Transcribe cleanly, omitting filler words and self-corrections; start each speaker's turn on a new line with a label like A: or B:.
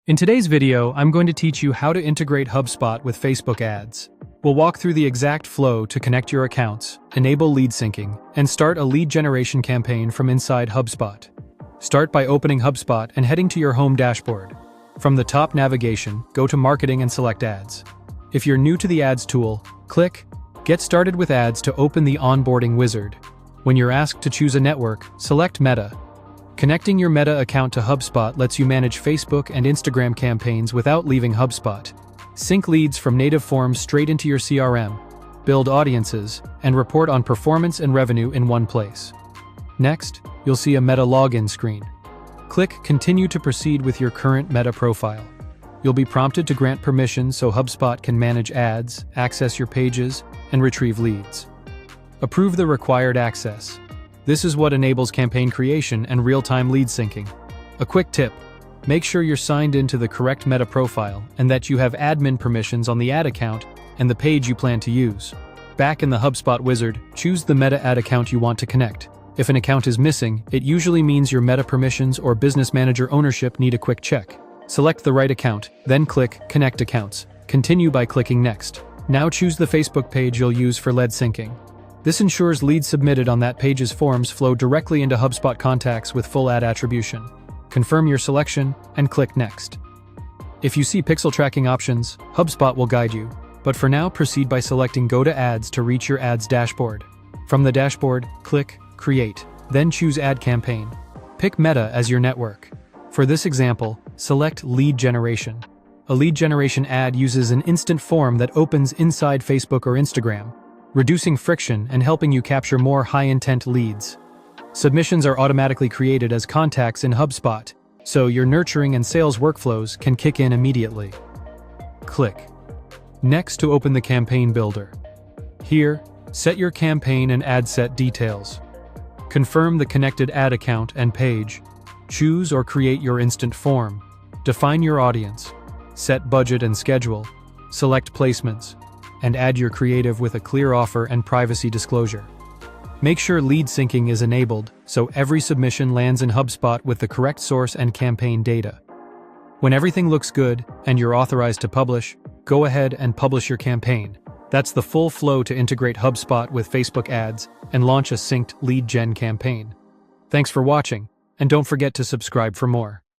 A: In today's video, I'm going to teach you how to integrate HubSpot with Facebook ads. We'll walk through the exact flow to connect your accounts, enable lead syncing, and start a lead generation campaign from inside HubSpot. Start by opening HubSpot and heading to your home dashboard. From the top navigation, go to Marketing and select Ads. If you're new to the Ads tool, click Get Started with Ads to open the onboarding wizard. When you're asked to choose a network, select Meta. Connecting your Meta account to HubSpot lets you manage Facebook and Instagram campaigns without leaving HubSpot. Sync leads from native forms straight into your CRM, build audiences, and report on performance and revenue in one place. Next, you'll see a Meta login screen. Click Continue to proceed with your current Meta profile. You'll be prompted to grant permissions so HubSpot can manage ads, access your pages, and retrieve leads. Approve the required access. This is what enables campaign creation and real-time lead syncing. A quick tip: make sure you're signed into the correct Meta profile and that you have admin permissions on the ad account and the page you plan to use. Back in the HubSpot wizard, choose the Meta ad account you want to connect. If an account is missing, it usually means your Meta permissions or business manager ownership need a quick check. Select the right account, then click Connect Accounts. Continue by clicking Next. Now choose the Facebook page you'll use for lead syncing. This ensures leads submitted on that page's forms flow directly into HubSpot contacts with full ad attribution. Confirm your selection and click Next. If you see pixel tracking options, HubSpot will guide you, but for now proceed by selecting Go to Ads to reach your ads dashboard. From the dashboard, click Create, then choose Ad Campaign. Pick Meta as your network. For this example, select Lead Generation. A lead generation ad uses an instant form that opens inside Facebook or Instagram, reducing friction and helping you capture more high-intent leads. Submissions are automatically created as contacts in HubSpot, so your nurturing and sales workflows can kick in immediately. Click Next to open the Campaign Builder. Here, set your campaign and ad set details. Confirm the connected ad account and page. Choose or create your instant form. Define your audience. Set budget and schedule. Select placements, and add your creative with a clear offer and privacy disclosure. Make sure lead syncing is enabled so every submission lands in HubSpot with the correct source and campaign data. When everything looks good and you're authorized to publish, go ahead and publish your campaign. That's the full flow to integrate HubSpot with Facebook ads and launch a synced lead gen campaign. Thanks for watching, and don't forget to subscribe for more.